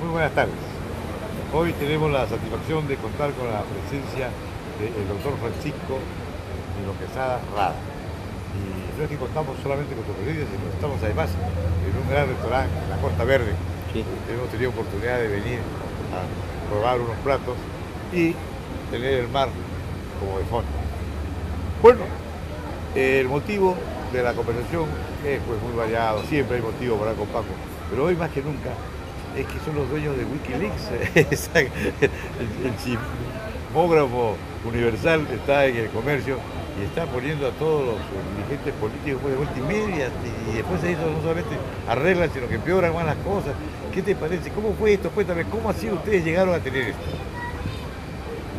Muy buenas tardes. Hoy tenemos la satisfacción de contar con la presencia del doctor Francisco Nilo Quesada Rada. Y no es que contamos solamente con su presencia, sino que estamos además en un gran restaurante en la Costa Verde. Sí. Hemos tenido oportunidad de venir a probar unos platos y tener el mar como de fondo. Bueno, el motivo de la conversación es pues muy variado, siempre hay motivo para hablar con Paco, pero hoy más que nunca es que son los dueños de Wikileaks. El chismógrafo universal está en el comercio y está poniendo a todos los dirigentes políticos pues, de vuelta y media, y después eso no solamente arreglan, sino que empeoran más las cosas. ¿Qué te parece? ¿Cómo fue esto? Cuéntame, ¿cómo así ustedes llegaron a tener esto?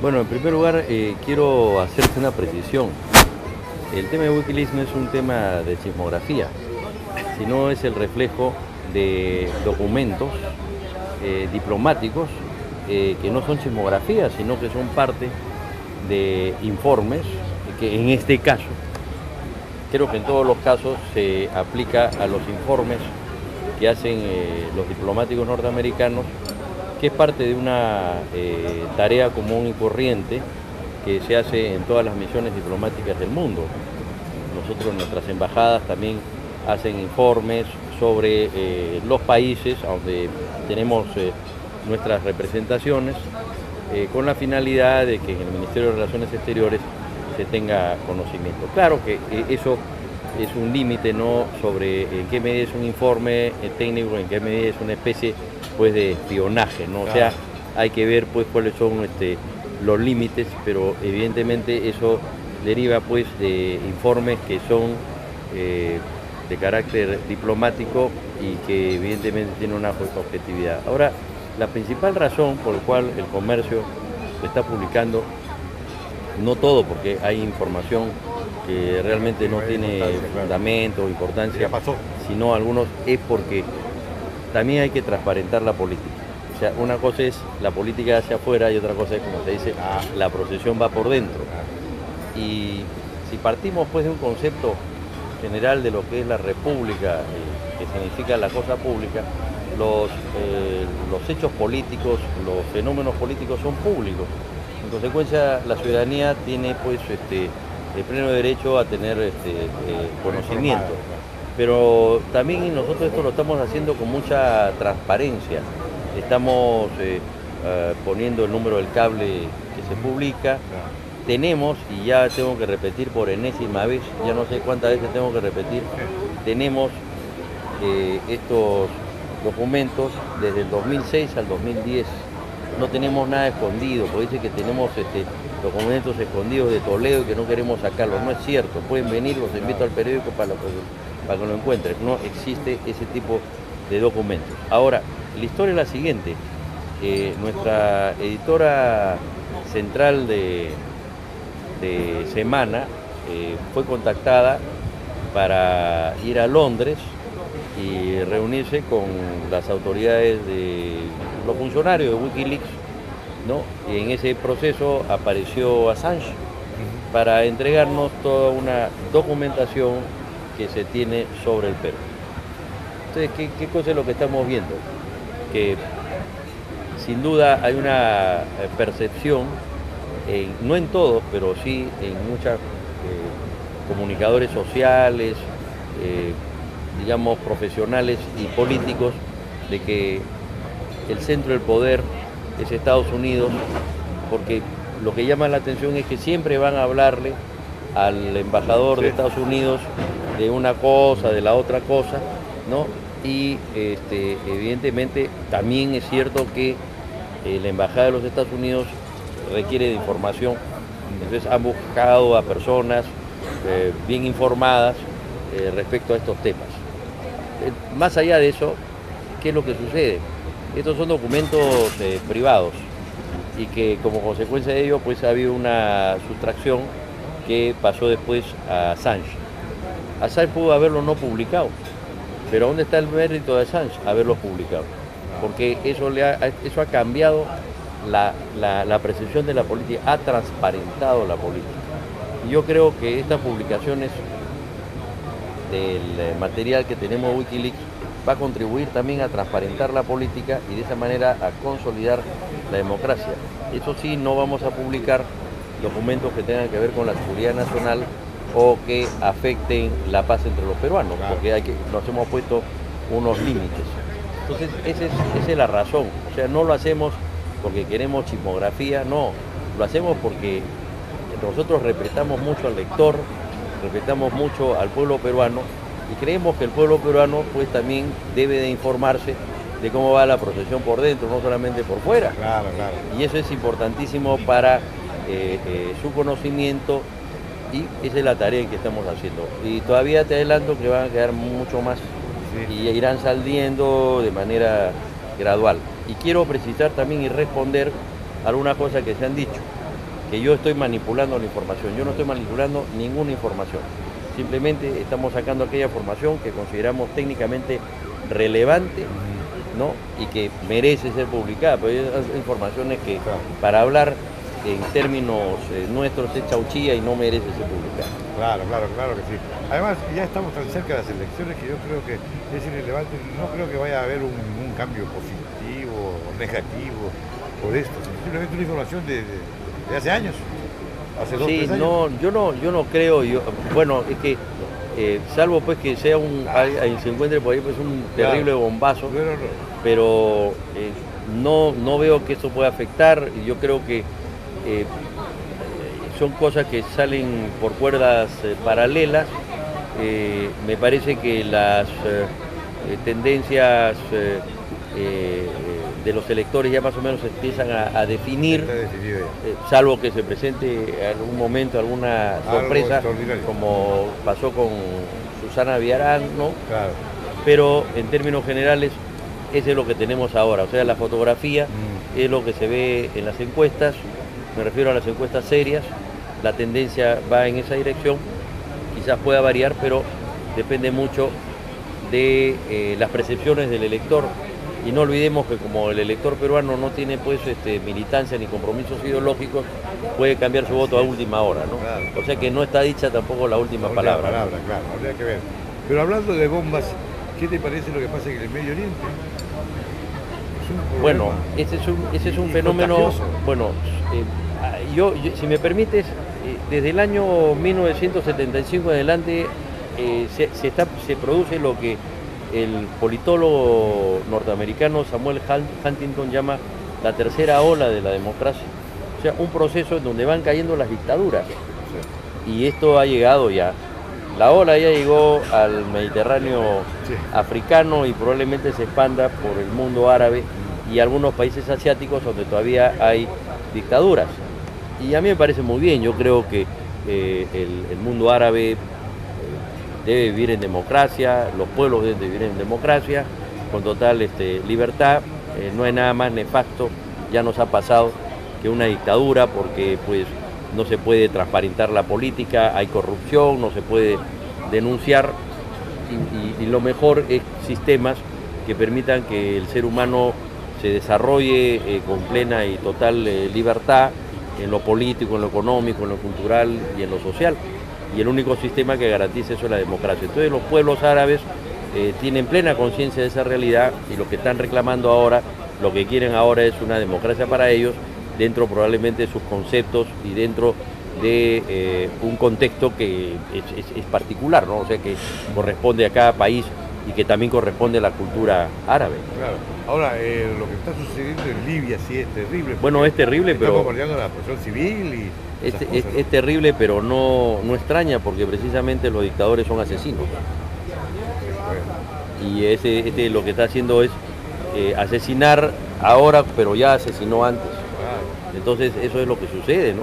Bueno, en primer lugar, quiero hacerte una precisión. El tema de Wikileaks no es un tema de chismografía, sino es el reflejo de documentos diplomáticos que no son chismografías, sino que son parte de informes que en este caso, creo que en todos los casos se aplica a los informes que hacen los diplomáticos norteamericanos, que es parte de una tarea común y corriente que se hace en todas las misiones diplomáticas del mundo. Nosotros, nuestras embajadas también hacen informes sobre los países donde tenemos nuestras representaciones, con la finalidad de que en el Ministerio de Relaciones Exteriores se tenga conocimiento. Claro que eso es un límite, ¿no?, sobre en qué medida es un informe técnico, en qué medida es una especie pues de espionaje, ¿no? O sea, hay que ver pues cuáles son los límites, pero evidentemente eso deriva pues de informes que son de carácter diplomático y que evidentemente tienen una objetividad. Ahora, la principal razón por la cual el comercio está publicando, no todo, porque hay información que realmente no tiene fundamento o importancia, sino algunos, es porque también hay que transparentar la política. O sea, una cosa es la política hacia afuera y otra cosa es, como se dice, la procesión va por dentro. Y si partimos pues de un concepto general de lo que es la república, que significa la cosa pública, los hechos políticos, los fenómenos políticos son públicos. En consecuencia, la ciudadanía tiene pues el pleno derecho a tener conocimiento. Pero también nosotros esto lo estamos haciendo con mucha transparencia. Estamos poniendo el número del cable que se publica. Tenemos, y ya tengo que repetir por enésima vez, ya no sé cuántas veces tengo que repetir, tenemos estos documentos desde el 2006 al 2010. No tenemos nada escondido, porque dice que tenemos documentos escondidos de Toledo y que no queremos sacarlos. No es cierto, pueden venir, los invito al periódico para que lo encuentren. No existe ese tipo de documentos. Ahora, la historia es la siguiente. Nuestra editora central de Semana fue contactada para ir a Londres y reunirse con las autoridades de los funcionarios de Wikileaks, ¿no? Y en ese proceso apareció Assange para entregarnos toda una documentación que se tiene sobre el Perú. Entonces, ¿qué cosa es lo que estamos viendo? Que sin duda hay una percepción, no en todos, pero sí en muchos comunicadores sociales, digamos profesionales y políticos, de que el centro del poder es Estados Unidos, porque lo que llama la atención es que siempre van a hablarle al embajador de Estados Unidos de una cosa, de la otra cosa, ¿no? Y evidentemente también es cierto que la embajada de los Estados Unidos requiere de información, entonces han buscado a personas bien informadas respecto a estos temas. Más allá de eso, ¿qué es lo que sucede? Estos son documentos privados y que como consecuencia de ello pues ha habido una sustracción que pasó después a Assange. Assange pudo haberlo no publicado, pero ¿dónde está el mérito de Assange? Haberlo publicado, porque eso ha cambiado la percepción de la política, ha transparentado la política. Y yo creo que estas publicaciones del material que tenemos Wikileaks va a contribuir también a transparentar la política y de esa manera a consolidar la democracia. Eso sí, no vamos a publicar documentos que tengan que ver con la seguridad nacional o que afecten la paz entre los peruanos, porque nos hemos puesto unos límites. Entonces, esa es la razón. O sea, no lo hacemos porque queremos chismografía, no. Lo hacemos porque nosotros respetamos mucho al lector, respetamos mucho al pueblo peruano y creemos que el pueblo peruano pues también debe de informarse de cómo va la procesión por dentro, no solamente por fuera. Claro, claro. Y eso es importantísimo para su conocimiento y esa es la tarea que estamos haciendo. Y todavía te adelanto que van a quedar mucho más y irán saliendo de manera gradual. Y quiero precisar también y responder algunas cosas que se han dicho, que yo estoy manipulando la información. Yo no estoy manipulando ninguna información. Simplemente estamos sacando aquella información que consideramos técnicamente relevante, ¿no? Y que merece ser publicada. Pero hay informaciones que para hablar en términos nuestros es chauchía y no merece ser publicada. Claro que sí. Además, ya estamos tan cerca de las elecciones que yo creo que es irrelevante. No creo que vaya a haber un cambio positivo o negativo por esto. Simplemente una información de hace años. Hace 2 o 3 años. No, yo no creo. Bueno, es que salvo pues que sea se encuentre por ahí pues un terrible bombazo, pero no veo que eso pueda afectar. Y yo creo que son cosas que salen por cuerdas paralelas. Me parece que las tendencias de los electores ya más o menos empiezan a definir, salvo que se presente en algún momento alguna sorpresa, como pasó con Susana Villarán, ¿no? Claro. Pero en términos generales, eso es lo que tenemos ahora. O sea, la fotografía es lo que se ve en las encuestas, me refiero a las encuestas serias, la tendencia va en esa dirección, quizás pueda variar, pero depende mucho de las percepciones del elector. Y no olvidemos que como el elector peruano no tiene pues militancia ni compromisos ideológicos, puede cambiar su voto a última hora, ¿no? Claro. O sea que no está dicha tampoco la última palabra. Claro, habría que ver. Pero hablando de bombas, ¿qué te parece lo que pasa en el Medio Oriente? Bueno, ese es un fenómeno, contagioso. Bueno, yo, si me permites, desde el año 1975 en adelante se produce lo que el politólogo norteamericano Samuel Huntington llama la tercera ola de la democracia. O sea, un proceso en donde van cayendo las dictaduras. Y esto ha llegado ya. La ola ya llegó al Mediterráneo africano y probablemente se expanda por el mundo árabe y algunos países asiáticos donde todavía hay dictaduras. Y a mí me parece muy bien, yo creo que el mundo árabe debe vivir en democracia, los pueblos deben vivir en democracia, con total libertad. No hay nada más nefasto, ya nos ha pasado, que una dictadura, porque pues no se puede transparentar la política, hay corrupción, no se puede denunciar, y lo mejor es sistemas que permitan que el ser humano se desarrolle con plena y total libertad en lo político, en lo económico, en lo cultural y en lo social. Y el único sistema que garantice eso es la democracia. Entonces los pueblos árabes tienen plena conciencia de esa realidad y lo que están reclamando ahora, lo que quieren ahora es una democracia para ellos, dentro probablemente de sus conceptos y dentro de un contexto que es particular, ¿no? O sea, que corresponde a cada país y que también corresponde a la cultura árabe. Claro. Ahora, lo que está sucediendo en Libia sí es terrible. Bueno, es terrible, pero... Estamos bordeando la presión civil y... Es terrible, pero no extraña, porque precisamente los dictadores son asesinos. Y lo que está haciendo es asesinar ahora, pero ya asesinó antes. Entonces eso es lo que sucede, ¿no?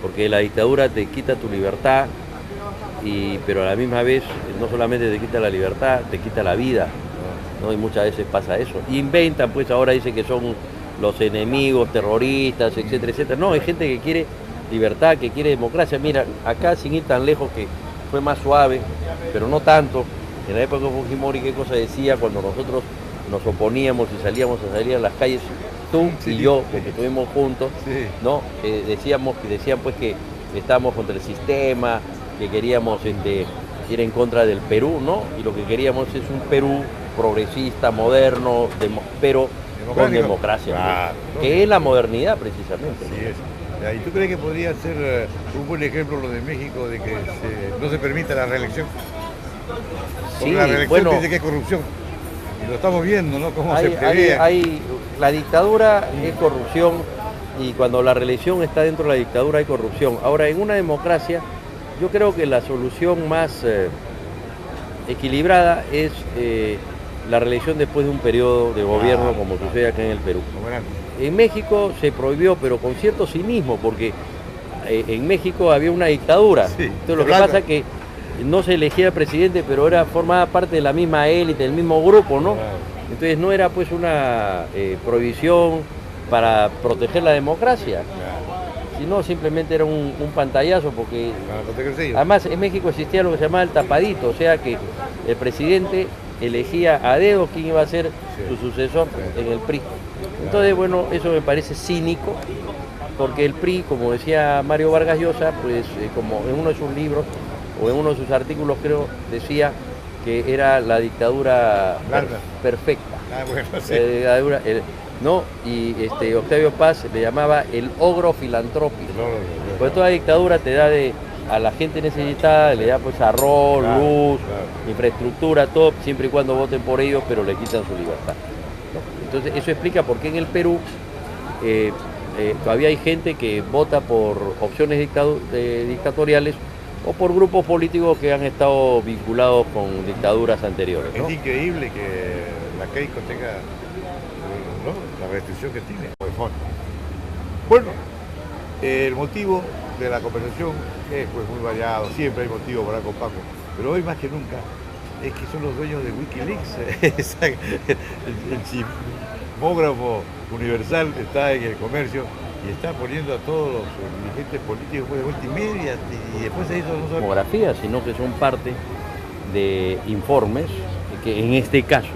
Porque la dictadura te quita tu libertad, pero a la misma vez no solamente te quita la libertad, te quita la vida, ¿no? Y muchas veces pasa eso. Inventan, pues ahora dicen que son los enemigos terroristas, etcétera, etcétera. No, hay gente que quiere libertad, que quiere democracia. Mira, acá sin ir tan lejos, que fue más suave, pero no tanto. En la época de Fujimori, ¿qué cosa decía cuando nosotros nos oponíamos y salíamos a salir a las calles? Tú y yo, porque estuvimos juntos, ¿no? Decían pues que estábamos contra el sistema, que queríamos ir en contra del Perú, ¿no? Y lo que queríamos es un Perú progresista, moderno, pero con democracia, claro, que es la modernidad precisamente. Así es. ¿Y tú crees que podría ser un buen ejemplo lo de México de que no se permita la reelección? Porque Sí, la reelección bueno, dice que es corrupción. Y lo estamos viendo, ¿no? Cómo se pelea. la dictadura es corrupción y cuando la reelección está dentro de la dictadura hay corrupción. Ahora, en una democracia, yo creo que la solución más equilibrada es la reelección después de un periodo de gobierno como sucede acá en el Perú. En México se prohibió, pero con cierto cinismo, porque en México había una dictadura. Sí, entonces lo que pasa es que no se elegía presidente, pero formaba parte de la misma élite, del mismo grupo, ¿no? Claro. Entonces no era pues una prohibición para proteger la democracia, sino simplemente era un pantallazo, porque además en México existía lo que se llamaba el tapadito, o sea que el presidente elegía a dedo quién iba a ser su sucesor en el PRI. Entonces, bueno, eso me parece cínico, porque el PRI, como decía Mario Vargas Llosa, pues como en uno de sus libros o en uno de sus artículos creo, decía que era la dictadura perfecta. Bueno, sí. ¿No? Y Octavio Paz le llamaba el ogro filantrópico. Pues toda dictadura te da a la gente necesitada, le da pues arroz, luz, infraestructura, todo, siempre y cuando voten por ellos, pero le quitan su libertad, ¿no? Entonces eso explica por qué en el Perú todavía hay gente que vota por opciones dictatoriales o por grupos políticos que han estado vinculados con dictaduras anteriores, ¿no? Es increíble que la Keiko tenga la restricción que tiene. Bueno, el motivo de la conversación es pues muy variado, siempre hay motivo para con Paco, pero hoy más que nunca es que son los dueños de Wikileaks. El chismógrafo universal está en el comercio y está poniendo a todos los dirigentes políticos de vuelta y media, y después se hizo no solo demografía, sino que son parte de informes que en este caso,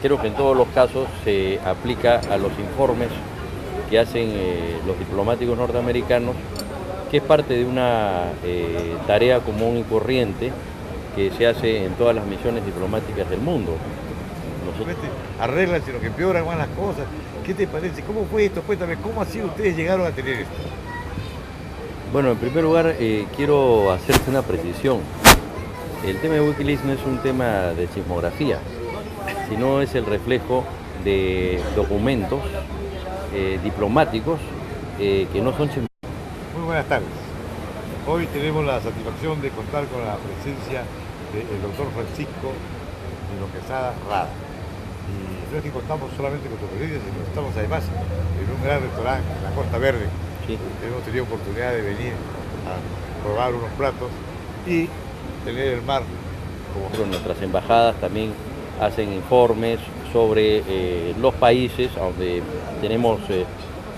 creo que en todos los casos se aplica a los informes que hacen los diplomáticos norteamericanos, que es parte de una tarea común y corriente que se hace en todas las misiones diplomáticas del mundo. Nosotros arreglan, sino que empeoran más las cosas. ¿Qué te parece? ¿Cómo fue esto? Cuéntame, ¿cómo así ustedes llegaron a tener esto? Bueno, en primer lugar, quiero hacerte una precisión. El tema de Wikileaks no es un tema de chismografía, sino es el reflejo de documentos diplomáticos que no son chismografía. Muy buenas tardes. Hoy tenemos la satisfacción de contar con la presencia del doctor Francisco Quesada Rada. Y no es que contamos solamente con tu presencia, sino que estamos además en un gran restaurante en la Costa Verde. Sí. Hemos tenido oportunidad de venir a probar unos platos y tener el mar como... Nuestras embajadas también hacen informes sobre los países donde tenemos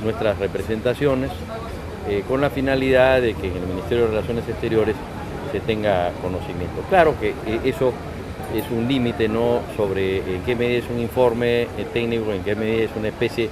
nuestras representaciones, con la finalidad de que en el Ministerio de Relaciones Exteriores se tenga conocimiento. Claro que eso es un límite, ¿no?, sobre en qué medida es un informe técnico, en qué medida es una especie